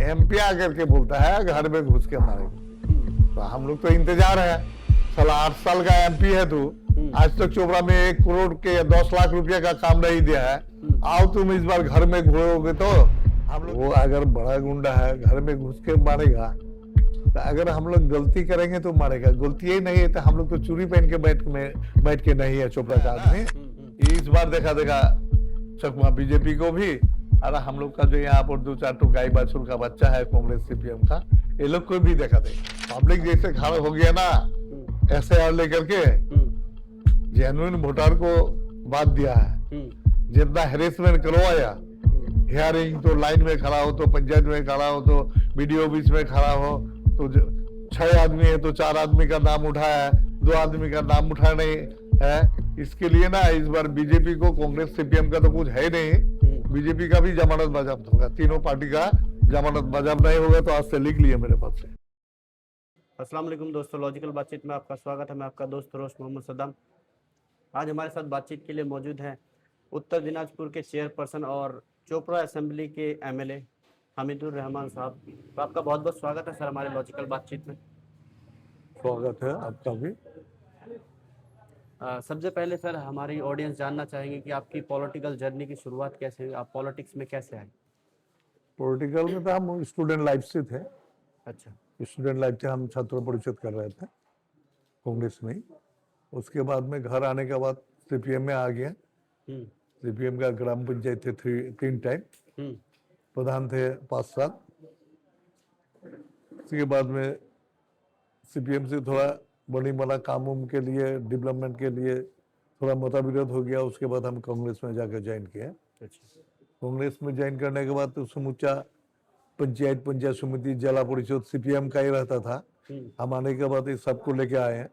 MP आकर के बोलता है घर में घुस के मारेगा। तो हम लोग तो इंतजार है, साला 8 साल का एमपी है तू, आज तक चोपड़ा में 1 करोड़ के 10 लाख रुपए का काम नहीं दिया है। आओ तुम इस बार घर में घुसोगे तो हम लोग, वो अगर बड़ा गुंडा है घर में घुस के मारेगा, तो अगर हम लोग गलती करेंगे तो मारेगा। गलती ही नहीं है तो हम लोग तो चूड़ी पहन के बैठ के नहीं है चोपड़ा का आदमी। इस बार देखा चकमा बीजेपी को भी, अरे हम लोग का जो यहाँ पर 2-4 तो गाय बाछुर का बच्चा है कांग्रेस सीपीएम का, ये लोग को भी देखा दे। पब्लिक जैसे खड़ा हो गया ना एसआईआर लेकर के, जेन्युइन वोटर को बात दिया है। जितना हेरेसमेंट करवाया, हियरिंग तो लाइन में खड़ा हो तो पंचायत में खड़ा हो तो वीडियो ऑफिस में खड़ा हो तो 6 आदमी है तो 4 आदमी का नाम उठाया है, 2 आदमी का नाम उठा नहीं है। इसके लिए ना इस बार बीजेपी को, कांग्रेस सीपीएम का तो कुछ है नहीं, बीजेपी का भी जमानत बाजब्त होगा, तीनों पार्टी का जमानत बाजब्त नहीं होगा। तो आज से लिख लिए मेरे पास से। अस्सलाम वालेकुम दोस्तों, लॉजिकल बातचीत में आपका स्वागत है। मैं आपका दोस्त रोश मोहम्मद सद्दाम। आज हमारे साथ बातचीत के लिए मौजूद हैं उत्तर दिनाजपुर के चेयरपर्सन और चोपड़ा असेंबली के एमएलए हमीदुर रहमान साहब। तो आपका बहुत बहुत स्वागत है सर हमारे लॉजिकल बातचीत में। स्वागत है आपका भी। सबसे पहले सर हमारी ऑडियंस जानना चाहेंगे कि आपकी पॉलिटिकल जर्नी की शुरुआत कैसे हुई, आप पॉलिटिक्स में कैसे आए? पॉलिटिकल में तो हम स्टूडेंट लाइफ से थे। अच्छा, स्टूडेंट लाइफ से हम छात्र परिषद कर रहे थे कांग्रेस में ही। उसके बाद में घर आने के बाद सीपीएम में आ गया। सीपीएम का ग्राम पंचायत थे 3 टाइम, प्रधान थे 5 साल। उसके बाद में सीपीएम से थोड़ा बड़ी बड़ा काम के लिए, डेवलपमेंट के लिए थोड़ा मतविरोध हो गया। उसके बाद हम कांग्रेस में जाकर ज्वाइन किया। कांग्रेस में ज्वाइन करने के बाद तो समूचा पंचायत समिति, जिला परिषद सीपीएम का ही रहता था। हम आने के बाद इस सबको लेके आए हैं।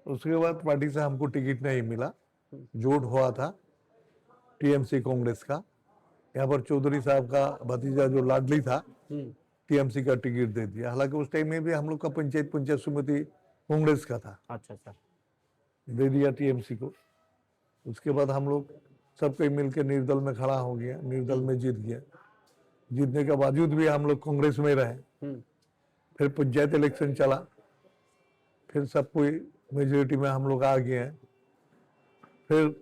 उसके बाद पार्टी से हमको टिकट नहीं मिला, जोड़ हुआ था टीएमसी कांग्रेस का। यहाँ पर चौधरी साहब का भतीजा जो लाडली था, टीएमसी का टिकट दे दिया। हालांकि उस टाइम में भी हम लोग का पंचायत समिति कांग्रेस का था। अच्छा सर, दे दिया टीएमसी को। उसके बाद हम लोग सबके मिलकर निर्दल में खड़ा हो गया, निर्दल में जीत गया। जीतने के बावजूद भी हम लोग कांग्रेस में रहे। फिर पंचायत इलेक्शन चला, फिर सब कोई मेजोरिटी में हम लोग आ गए हैं। फिर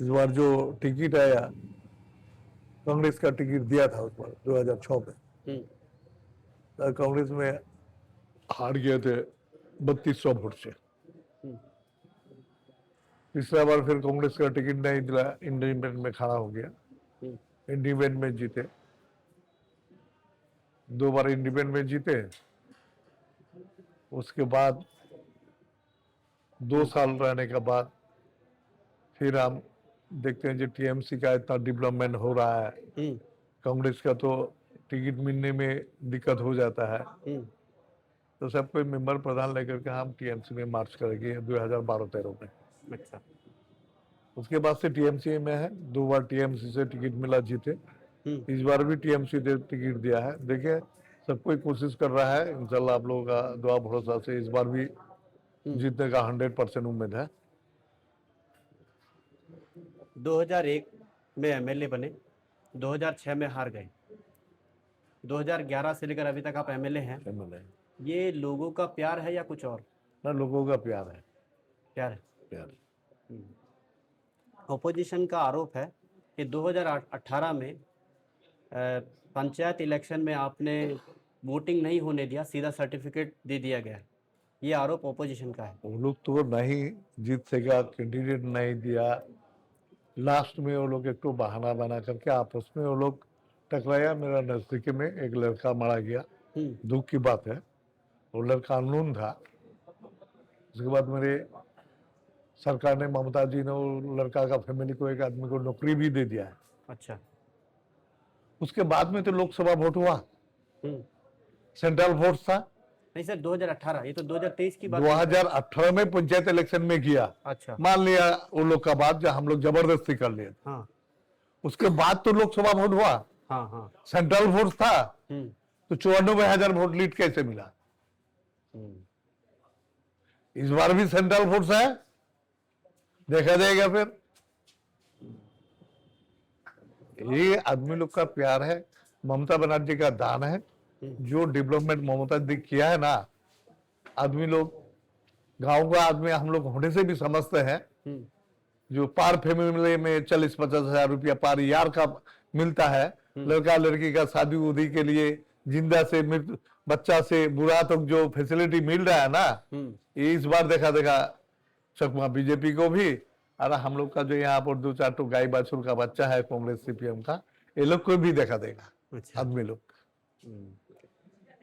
इस बार जो टिकट आया, कांग्रेस का टिकट दिया था उस बार 2006 में, तो कांग्रेस में हार गए थे 3200 वोट से। तीसरा बार फिर कांग्रेस का टिकट नहीं दिला, इंडिपेंडेंट में खड़ा हो गया। इंडिपेंडेंट में जीते, 2 बार इंडिपेंडेंट में जीते। उसके बाद 2 साल रहने के बाद फिर हम देखते हैं जो टीएमसी का इतना डेवलपमेंट हो रहा है, कांग्रेस का तो टिकट मिलने में दिक्कत हो जाता है। तो सब कोई मेंबर प्रधान लेकर के हम टीएमसी में मार्च करेंगे 2012-13 में। अच्छा, उसके बाद से टीएमसी में है। 2 बार टीएमसी से टिकट मिला, जीते। इस बार भी टीएमसी से टिकट दिया है। देखिए सब कोई कोशिश कर रहा है, इंशाल्लाह आप लोगों का दुआ भरोसा से इस बार भी जीतने का 100% उम्मीद है। 2001 में एमएलए बने, 2006 में हार गए, 2011 से लेकर अभी तक आप एमएलए हैं। ये लोगों का प्यार है या कुछ और? ना, लोगों का प्यार है। प्यार है। प्यार। ऑपोजिशन का आरोप है कि 2018 में पंचायत इलेक्शन में आपने वोटिंग नहीं होने दिया, सीधा सर्टिफिकेट दे दिया गया। ये आरोप ऑपोजिशन का है। वो लोग तो नहीं जीत सका, कैंडिडेट नहीं दिया। लास्ट में वो लोग एक तो बहाना बना करके आपस में वो लोग टकराया। मेरा नजदीकी में एक लड़का मारा गया, दुख की बात है। वो लड़का अननोन था। उसके बाद मेरे सरकार ने, ममता जी ने वो लड़का का फैमिली को, एक आदमी को नौकरी भी दे दिया है। अच्छा, उसके बाद में तो लोकसभा वोट हुआ, सेंट्रल वोट था। नहीं सर, 2018, ये तो 2023 की बात। 2018 में पंचायत इलेक्शन में किया। अच्छा, मान लिया वो लोग का बात, जो हम लोग जबरदस्ती कर लिए। हाँ, उसके बाद तो लोकसभा वोट हुआ। हाँ, हाँ, सेंट्रल वोट था, तो 94,000 वोट लीड कैसे मिला? इस बार भी सेंट्रल वोट है, देखा जाएगा। फिर ये आदमी लोग का प्यार है। ममता बनर्जी का दान है। जो डेवलपमेंट ममता जी किया है ना, आदमी लोग, गांव का आदमी हम लोग होने से भी समझते हैं। जो पार फैमिली में 40-50 हजार रुपया पार यार का मिलता है, लड़का लड़की का शादी उदी के लिए जिंदा से मृत्यु, बच्चा से बुरा तक जो फैसिलिटी मिल रहा है ना, ये इस बार देखा चकमा बीजेपी को भी। और हम लोग का जो यहाँ पर 2-4 तो गाय बाछुर का बच्चा है कांग्रेस सीपीएम का, ये लोग को भी देखा देगा। अच्छा। आदमी लोग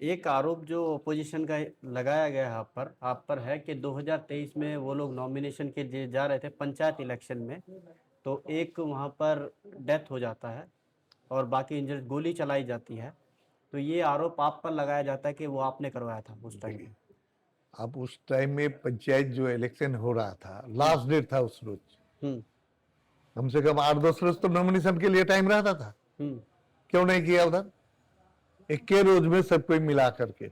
एक आरोप जो अपोजिशन का लगाया गया है आप पर है कि 2023 में वो लोग नॉमिनेशन के लिए जा रहे थे पंचायत इलेक्शन में, तो एक वहां पर डेथ हो जाता है और बाकी इंजर गोली चलाई जाती है, तो ये आरोप आप पर लगाया जाता है कि वो आपने करवाया था उस टाइम में। अब उस टाइम में पंचायत जो इलेक्शन हो रहा था, लास्ट डेट था उस रोज, कम से कम 8-10 रोज तो नॉमिनेशन के लिए टाइम रहता था। क्यों नहीं किया उधर? एक के रोज में सब कोई मिला करके,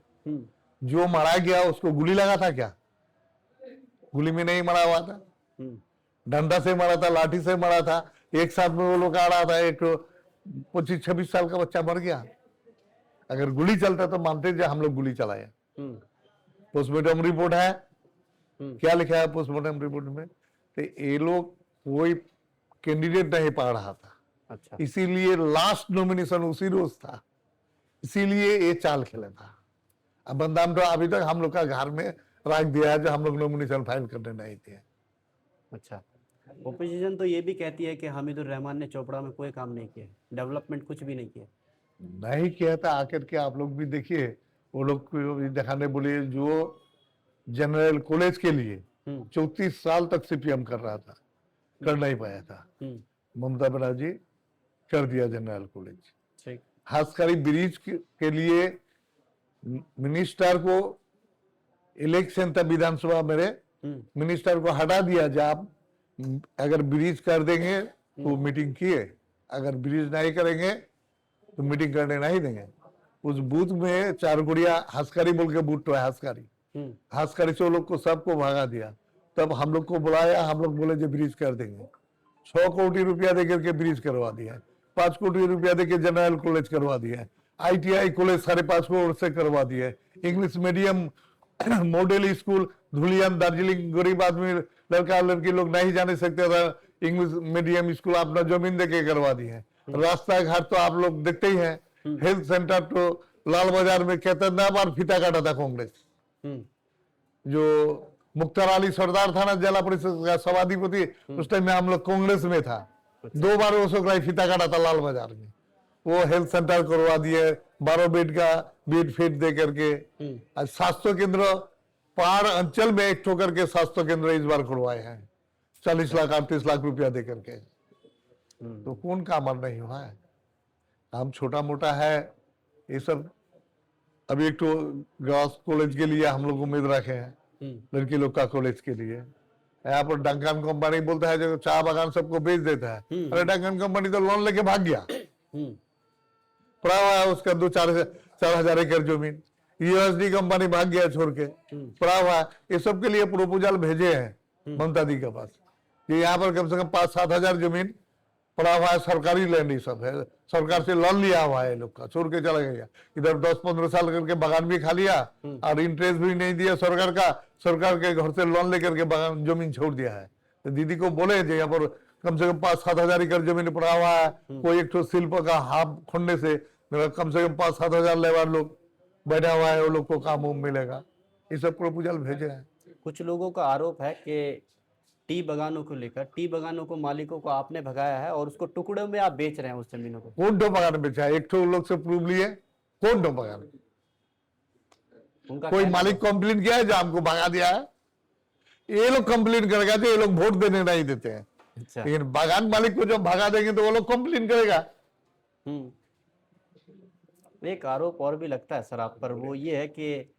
जो मारा गया उसको गोली लगा था क्या? गोली में नहीं मरा हुआ था, डंडा से मरा था, लाठी से मरा था। एक साथ में वो लोग आ रहा था, एक 25-26 साल का बच्चा मर गया। अगर गोली चलता तो मानते जो हम लोग गोली चलाया। पोस्टमार्टम रिपोर्ट है, क्या लिखा है पोस्टमार्टम रिपोर्ट में? तो ये लोग कोई कैंडिडेट नहीं पा रहा था। अच्छा। इसीलिए लास्ट नॉमिनेशन उसी रोज था, इसीलिए ये चाल खेला था। अब बंदाम तो अभी तक हम लोग का घर में रख दिया है, जो हम लोग नॉमिनेशन फाइल करने नहीं थे। अच्छा। ओपोजिशन तो ये भी कहती है कि हामिदुर रहमान ने चोपड़ा में कोई काम नहीं किया, डेवलपमेंट कुछ भी नहीं किया। नहीं किया था, आकर के आप लोग भी देखिए, वो लोग को भी दिखाने बोले, जो जनरल कॉलेज के लिए 34 साल तक सीपीएम कर रहा था, कर नहीं पाया था। ममता बनर्जी कर दिया जनरल कॉलेज। ठीक। खासकर ब्रिज के लिए मिनिस्टर को, इलेक्शन था विधानसभा मेरे, मिनिस्टर को हटा दिया। जब आप अगर ब्रिज कर देंगे तो मीटिंग किए, अगर ब्रिज नहीं करेंगे तो मीटिंग करने नहीं देंगे। उस बूथ में 4 गुड़िया हंसकारी बोल के बूथ तो है, हंसकारी से वो लोग को सबको भगा दिया। तब हम लोग को बुलाया, हम लोग बोले जो ब्रिज कर देंगे। 6 कोटी रुपया देकर के ब्रिज करवा दिया, 5 कोटी रुपया देकर जनरल कॉलेज करवा दिया, ITI कॉलेज 5.5 करोड़ से करवा दिया, English medium model school Dhulian Darjeeling गरीब आदमी लड़का लड़की लोग नहीं जाने सकते था, इंग्लिश मीडियम स्कूल अपना जमीन देके करवा दिए। रास्ता घाट तो आप लोग देखते ही हैं, हेल्थ सेंटर तो लाल बाजार में कितना बार फीता काटा था कांग्रेस। जो मुख्तार अली सरदार था ना जिला परिषद का सभाधिपति, उस टाइम में हम लोग कांग्रेस में था। 2 बार वो सोकरा फीता काटा था लाल बाजार में। वो हेल्थ सेंटर करवा दिए, 12 बेड का बेड फिट दे करके। स्वास्थ्य केंद्र पहाड़ अंचल में एक ठोकर के स्वास्थ्य केंद्र इस बार करवाए हैं, 40 लाख 38 लाख रुपया दे करके। तो कौन काम नहीं हुआ है? काम छोटा मोटा है ये सब। अभी एक तो गर्ल्स कॉलेज के लिए हम लोग उम्मीद रखे हैं, लड़की लोग का कॉलेज के लिए। यहाँ पर डंकन कंपनी बोलता है जो चाय बागान सबको बेच देता है। अरे डंकन कंपनी तो लोन लेके भाग गया, पड़ा हुआ है उसका 2-4 हजार एकड़ जमीन। USD कंपनी भाग गया छोड़ के, पड़ा हुआ है। ये सब के लिए प्रपोजल भेजे हैं ममता दी के पास, कि यहाँ पर कम से कम 5-7 हजार जमीन पड़ा हुआ है, सरकारी लैंड ही सब है, सरकार से लोन लिया हुआ है, लोग का छोड़ के चला गया। इधर 10-15 साल करके बागान भी खा लिया और इंटरेस्ट भी नहीं दिया सरकार का, सरकार के घर से लोन लेकर के बागान जमीन छोड़ दिया है। तो दीदी को बोले जो यहाँ पर कम से कम 5-7 हजार एकड़ जमीन पड़ा हुआ है, कोई एक तो शिल्प का हाथ खोलने से कम 5-7 हजार लेबर लोग बैठा हुआ है, वो लोग को काम मिलेगा। ये सब प्रपोजल भेजे हैं। कुछ लोगों का आरोप है कि टी बगानों को लेकर, टी बगानों को मालिकों को आपने भगाया है और उसको टुकड़ों में आप बेच रहे हैं उस जमीनों को। कौन दो बगान बेचा है? एक तो लोग से प्रूव लिए, कौन दो बगान? कोई मालिक कंप्लेन किया है जो हमको भगा दिया है? ये लोग कंप्लेन करेगा जो ये लोग वोट देने नहीं देते हैं। अच्छा। लेकिन बागान मालिक को जब भगा देंगे तो वो लोग कंप्लेन करेगा। एक आरोप और भी लगता है सर आप पर, वो ये है कि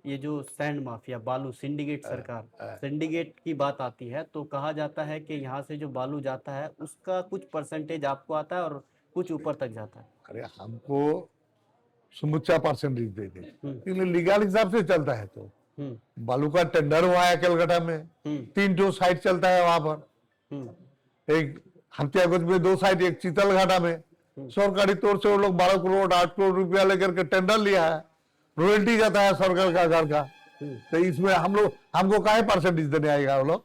ये जो सैंड माफिया, बालू सिंडिकेट, सरकार सिंडिकेट की बात आती है तो कहा जाता है कि यहाँ से जो बालू जाता है उसका कुछ परसेंटेज आपको आता है और कुछ ऊपर तक जाता है। अरे हमको समुच्चा परसेंटेज दे दे, लीगल हिसाब से चलता है। तो बालू का टेंडर हुआ है कलकत्ता में, 3 साइट चलता है वहां पर। एक हत्याकुंज में 2 साइट, एक चीतल घाटा में, सरकारी तौर से वो लोग 12 करोड़ 8 करोड़ रुपया लेकर के टेंडर लिया है, रॉयल्टी जाता है सरकार का घर का। तो इसमें हमको काहे परसेंटेज देने आएगा वो लोग?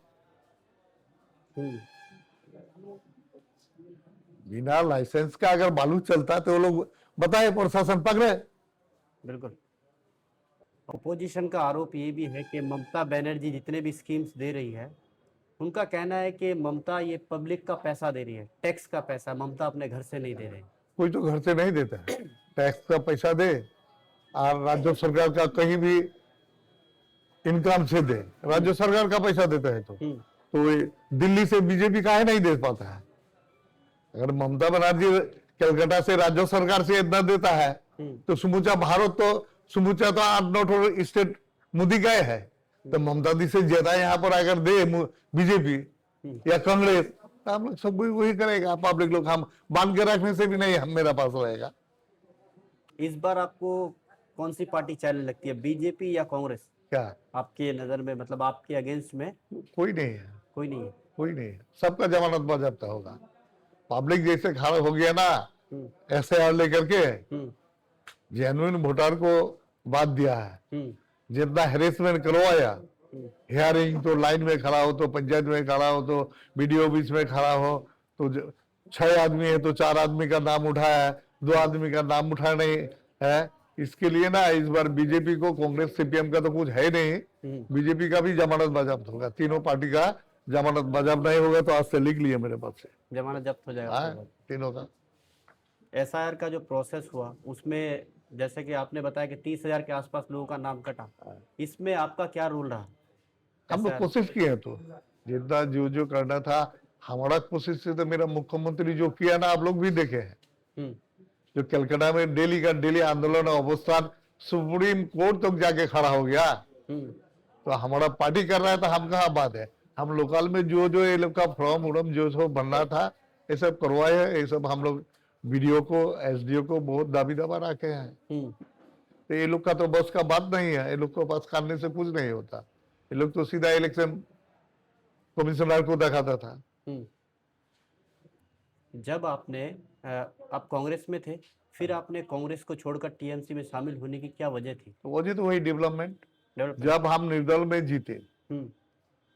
बिना लाइसेंस का अगर बालू चलता तो वो लोग बताए, प्रशासन पकड़े। बिल्कुल। अपोजिशन का आरोप ये भी है कि ममता बनर्जी जितने भी स्कीम्स दे रही है, उनका कहना है कि ममता ये पब्लिक का पैसा दे रही है, टैक्स का पैसा ममता अपने घर से नहीं दे रही। कोई तो घर से नहीं देता है, टैक्स का पैसा दे और राज्य सरकार का कहीं भी इनकम से दे, राज्य सरकार का पैसा देता है तो ये दिल्ली से बीजेपी काहे नहीं दे पाता है? अगर ममता बनर्जी कलकत्ता से राज्य सरकार से इतना देता है तो समूचा भारत तो समूचा तो 8-9 स्टेट मोदी गए है, तो ममता दी से ज्यादा यहाँ पर अगर दे बीजेपी या कांग्रेस तो हम लोग सब वही करेगा। पब्लिक लोग हम बांध के रखने से भी नहीं हम मेरा पास रहेगा। इस बार आपको कौन सी पार्टी चैलेंज लगती है, बीजेपी या कांग्रेस? क्या आपके नजर में, मतलब आपके अगेंस्ट में? कोई नहीं है, कोई नहीं है। कोई नहीं है, सबका जमानत बाजब्ता होगा। पब्लिक जैसे खड़ा हो गया ना SIR लेकर के, जेन्युइन वोटर को बात दिया है। जितना हेरेसमेंट करवाया, हियरिंग तो लाइन में खड़ा हो, तो पंचायत में खड़ा हो, तो BDO ऑफिस में खड़ा हो, तो 6 आदमी है तो 4 आदमी का नाम उठाया है, 2 आदमी का नाम उठा नहीं है। इसके लिए ना इस बार बीजेपी को, कांग्रेस CPM का तो कुछ है नहीं, बीजेपी का भी जमानत बाजब्त होगा। तीनों पार्टी का जमानत बाजब्त नहीं होगा तो आज से लिख लिए मेरे पास से, जमानत जब्त हो जाएगा तीनों का। SIR का जो प्रोसेस हुआ उसमें जैसे कि आपने बताया कि 30,000 के आसपास लोगों का नाम कटा, इसमें आपका क्या रोल रहा? हम लोग कोशिश किए तो जितना जो करना था हमारा कोशिश से, तो मेरा मुख्यमंत्री जो किया ना आप लोग भी देखे हैं, जो कलकत्ता में डेली का डेली आंदोलन अवस्थान सुप्रीम कोर्ट तक जाके खड़ा हो गया। तो हमारा पार्टी कर रहा है तो हम कहाँ बात है, हम लोकल में जो ये लोग का फॉर्म उड़म जो सब बनना था ये सब करवाए हैं। ये सब हम लोग BDO को SDO को बहुत दाबी दबा रखे हैं। तो ये लोग का तो बस का बात नहीं है, ये लोग को पास करने से कुछ नहीं होता। ये लोग तो सीधा इलेक्शन कमिश्नर को दिखाता था। जब आपने आप कांग्रेस में थे, फिर आपने कांग्रेस को छोड़कर TMC में शामिल होने की क्या वजह थी? वजह तो वही डेवलपमेंट। जब हम निर्दल में जीते,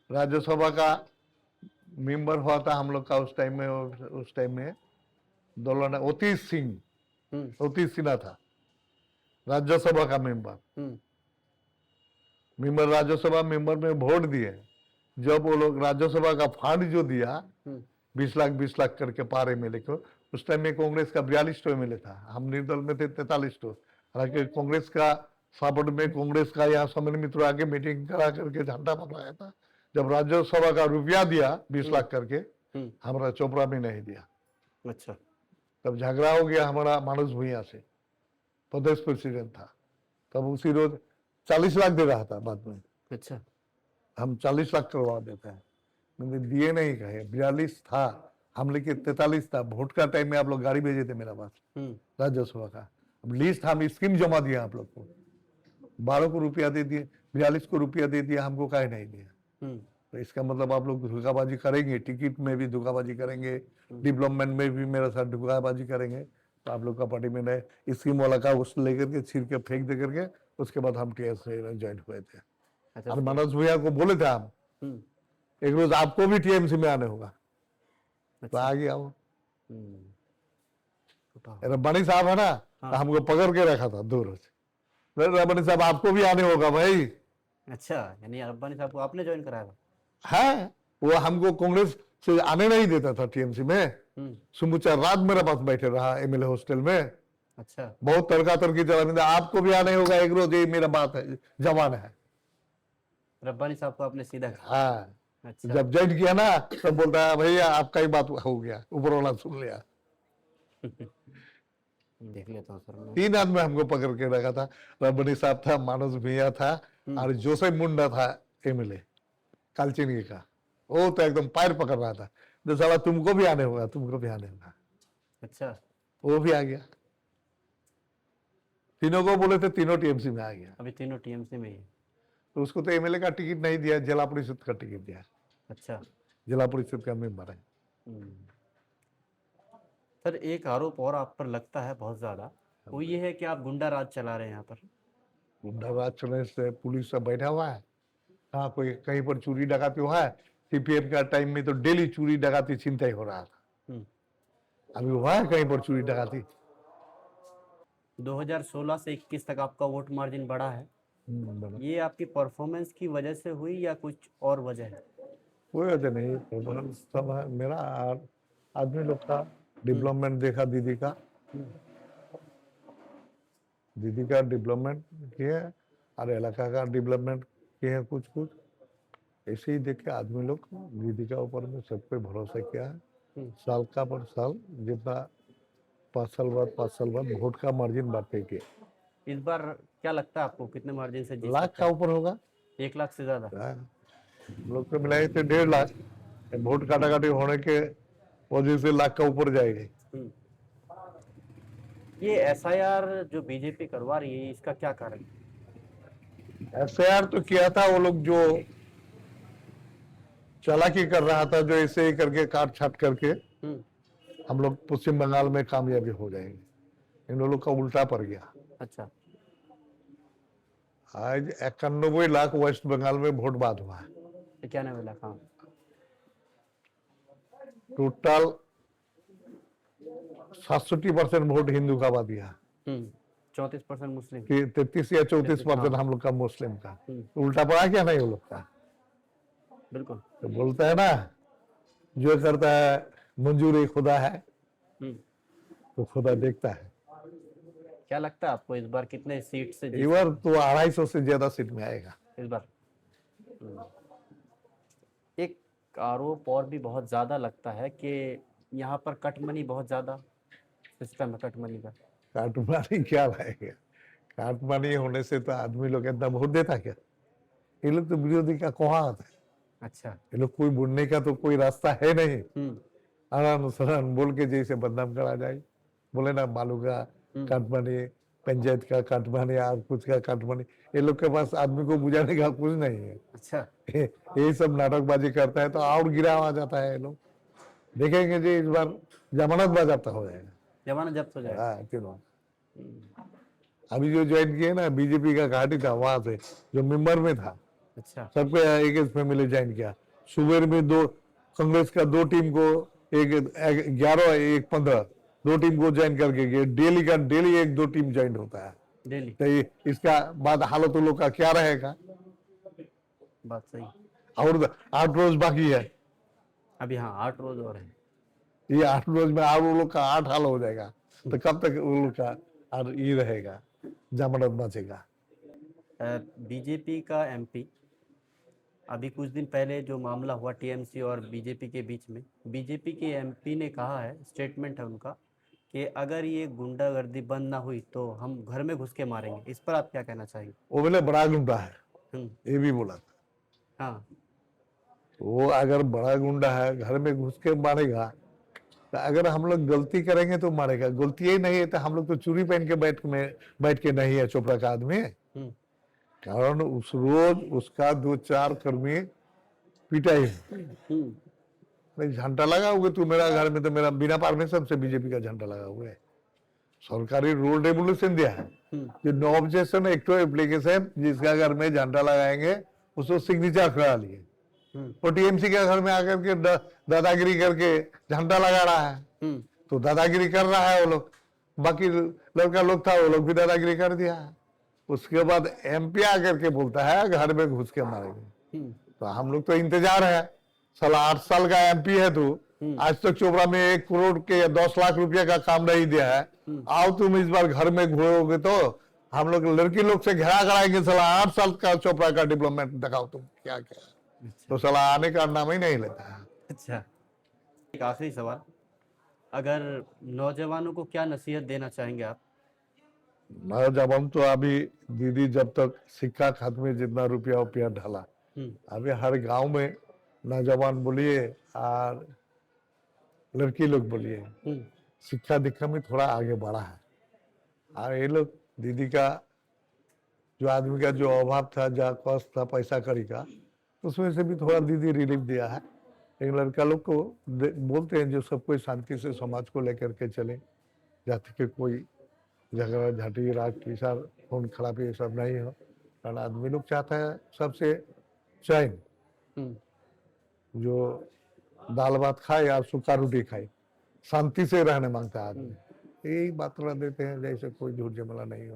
राज्यसभा का मेंबर हुआ था हम लोग का उस टाइम में दौलना ओतीस सिन्हा था राज्यसभा का मेंबर राज्यसभा मेंबर में वोट दिए। जब वो लोग राज्यसभा का फंड जो दिया 20 लाख करके पार MLA को, उस टाइम में कांग्रेस का 42 MLA था, हम निर्दल में थे 43। हालांकि कांग्रेस का सपोर्ट में कांग्रेस का यहाँ समन्वय मित्र आके मीटिंग करा करके झंडा पकड़ाया था। जब राज्यसभा का रुपया दिया 20 लाख करके, हमारा चोपड़ा में नहीं दिया। अच्छा। तब झगड़ा हो गया हमारा मानस भुइया से, प्रदेश प्रेसिडेंट था, तब उसी रोज 40 लाख दे रहा था बाद में। अच्छा। हम 40 लाख करवा देते हैं, मैंने दिए नहीं कहे। 42 था, हम लेके 43 था। वोट का टाइम में आप लोग गाड़ी भेजे थे मेरा पास राज्यसभा का, अब लिस्ट हम स्कीम जमा दिया आप लोग को, 12 को रुपया दे दिए, 42 को रुपया दे दिया, हमको काहे नहीं दिया? तो इसका मतलब आप लोग धोखाबाजी करेंगे, टिकट में भी धोखाबाजी करेंगे, डेवलपमेंट में भी मेरे साथ धोखाबाजी करेंगे, तो आप लोग का पार्टी में नहीं। स्कीम वाला का उस लेकर के छीर के फेंक दे करके उसके बाद हम TMC में ज्वाइन हुए थे। अच्छा। मनोज भैया को बोले थे हम एक रोज आपको भी TMC में आने होगा। तो आ गया वो रब्बानी साहब है ना, तो हमको पकड़ के रखा था 2 रोज। रब्बानी साहब आपको भी आने होगा भाई। अच्छा, यानी रब्बानी साहब को आपने ज्वाइन कराया था? है, वो हमको कांग्रेस से आने नहीं देता था TMC में। समूचा रात मेरे पास बैठे रहा MLA हॉस्टल में। अच्छा। बहुत तड़का तड़की चला, आपको भी आने होगा एक रोज, ये मेरा बात है, जवान है। रब्बानी साहब को आपने सीधा? हाँ। अच्छा। जब ज्वाइन किया ना तो बोलता है भैया आपका ही बात हो गया, ऊपर वाला सुन लिया। देख लेता हूँ सर। 3 आदमी हमको पकड़ के रखा था, रब्बानी साहब था, मानस भैया था और जोसेफ मुंडा था MLA कालचिनी का। वो तो एकदम पैर पकड़ रहा था, जो साला तुमको भी आने होगा, तुमको भी आने होगा। अच्छा। वो भी आ गया, तीनों को बोले थे, तीनों TMC में आ गया। अभी तीनों TMC में ही है। तो उसको तो MLA का टिकट नहीं दिया, जिला परिषद का टिकट दिया। अच्छा। जिला परिषद का मेंबर है। सर एक आरोप और आप पर लगता है बहुत ज्यादा, वो ये है कि आप गुंडा राज चला रहे हैं यहाँ पर। गुंडा राज चलने से पुलिस सब बैठा हुआ है। हाँ, कोई कहीं पर चोरी डकाती हुआ है। सीपीएम का टाइम में तो डेली चोरी डकाती छिनताई हो रहा था। हम्म। अभी हुआ है कहीं पर चोरी डकाती? 2016 से 21 तक आपका वोट मार्जिन बढ़ा है, बड़ा। ये आपकी परफॉर्मेंस की वजह से हुई या कुछ और वजह है? कोई वजह नहीं, परफॉर्मेंस सब है मेरा और आदमी लोग का डेवलपमेंट देखा। दीदी का डेवलपमेंट किया और इलाका का डेवलपमेंट किया कुछ कुछ। ऐसे ही देख के आदमी लोग दीदी का ऊपर में सब पे भरोसा किया है। साल का पर साल जितना 5 साल बाद वोट का मार्जिन बढ़ते के इस बार क्या लगता है आपको कितने मार्जिन से जीत लाख सकते का हैं? ऊपर होगा। 1 लाख से ज्यादा? हाँ, लोग को मिलाए थे 1.5 लाख। वोट काटाकाटी होने के वजह से लाख का ऊपर जाएगी। हम्म। ये एसआईआर जो बीजेपी करवा रही है, इसका क्या कारण है? एफआईआर तो किया था वो लोग जो चालाकी कर रहा था, जो ऐसे ही करके काट छाट करके हम लोग पश्चिम बंगाल में कामयाबी हो जाएंगे। इन लोगों का उल्टा पड़ गया। अच्छा। आज 91 लाख वेस्ट बंगाल में वोट बाद हुआ है। 91 लाख, हाँ। टोटल 67% वोट हिंदू का बाद दिया। 34% मुस्लिम। कि 33 या 34% हाँ। हम लोग का मुस्लिम का। उल्टा पड़ा क्या नहीं वो लोग का? बिल्कुल। तो बोलता है ना, जो करता है मंजूरी खुदा है, तो खुदा देखता है। क्या लगता है आपको इस बार कितने सीट से इस बार तो 250 से ज्यादा सीट में आएगा इस बार? एक आरोप और भी बहुत ज्यादा लगता है कि यहाँ पर कट मनी बहुत ज्यादा सिस्टम है, कट मनी का। काटमानी क्या लाएगा? काटमानी होने से तो आदमी लोग इतना वोट देता क्या? ये लोग तो विरोधी का कोहा होता है। अच्छा। ये लोग कोई बुनने का तो कोई रास्ता है नहीं। आराम सरान बोल के जैसे बदनाम करा जाए। बोले ना बालू का काटमानी, पंचायत का काटमानी और कुछ का काटमानी। ये लोग के पास आदमी को बुझाने का कुछ नहीं है। अच्छा। यही सब नाटकबाजी करता है तो और गिरा आ जाता है। ये लोग देखेंगे जी इस बार जमानत बाजाबता हो जाएगा। जमानत जब्त हो जाएगा। हाँ, क्यों? अभी जो ज्वाइन किए ना बीजेपी का घाटी था, वहां से जो मेंबर में था, अच्छा। सबको एक एक फैमिली ज्वाइन किया। सुबह में दो कांग्रेस का 2 टीम को, एक 11 एक 15 2 टीम को ज्वाइन करके गए। डेली का डेली 1-2 टीम ज्वाइन होता है डेली। तो इसका बाद हालत लोग का क्या रहेगा? बात सही। और 8 रोज बाकी है। अभी हाँ 8 रोज और है। ये 8 रोज में और वो लोग का 8 हाल हो जाएगा तो कब तक वो लोग का और ये रहेगा, जमानत बचेगा? बीजेपी का एमपी, अभी कुछ दिन पहले जो मामला हुआ टीएमसी और बीजेपी के बीच में, बीजेपी के एमपी ने कहा है, स्टेटमेंट है उनका, कि अगर ये गुंडागर्दी बंद ना हुई तो हम घर में घुस के मारेंगे। इस पर आप क्या कहना चाहेंगे? वो बोले बड़ा गुंडा है, ये भी बोला था। हाँ। वो अगर बड़ा गुंडा है घर में घुस के मारेगा, तो अगर हम लोग गलती करेंगे तो मारेगा। गलती ही नहीं है तो हम लोग तो चूड़ी पहन के बैठ के नहीं है चोपड़ा का आदमी। कारण उस रोज उसका 2-4 कर्मी पिटाई। झंडा लगा हुआ तू मेरा घर में, तो मेरा बिना परमिशन से बीजेपी का झंडा लगा हुआ है। सरकारी रूल रेगुलेशन दिया है कि नो ऑब्जेक्शन एक तो एप्लीकेशन, जिसका घर में झंडा लगाएंगे उसको सिग्नेचर करा लिए। और टीएमसी के घर में आकर के दादागिरी करके झंडा लगा रहा है, तो दादागिरी कर रहा है वो लोग। बाकी लड़का लोग था, वो लोग भी दादागिरी कर दिया। उसके बाद एमपी आकर के बोलता है घर में घुस के मारेंगे। तो हम लोग तो इंतजार है। साला 8 साल का एमपी है तू, आज तक चोपड़ा में 1 करोड़ के या 10 लाख रुपए का काम नहीं दिया है। आओ तुम इस बार घर में घुसोगे तो हम लोग लड़की लोग से घेरा कराएंगे। साला 8 साल का चोपड़ा का डेवलपमेंट दिखाओ तुम क्या क्या। तो साला आने का नाम ही नहीं लेता है। अच्छा, एक आखिरी सवाल, अगर नौजवानों को क्या नसीहत देना चाहेंगे आप? नौजवान तो अभी दीदी जब तक सिक्का खाते में जितना रुपया डाला, अभी हर गांव में नौजवान बोलिए और लड़की लोग बोलिए, शिक्षा दीक्षा में थोड़ा आगे बढ़ा है। और ये लोग दीदी का जो आदमी का जो अभाव था, जो कष्ट था पैसा कड़ी का, उसमें से भी थोड़ा दीदी रिलीफ दिया है। लेकिन लड़का लोग को बोलते हैं जो सब कोई शांति से समाज को लेकर के चले, जाति के कोई झगड़ा झाटी राग टीसार खून खराबी ये सब नहीं हो। कारण आदमी लोग चाहता है सबसे चैन, जो दाल भात खाए या सूखा रोटी खाए, शांति से रहने मांगता है आदमी। यही बात देते हैं जैसे कोई झूठ झमेला नहीं हो।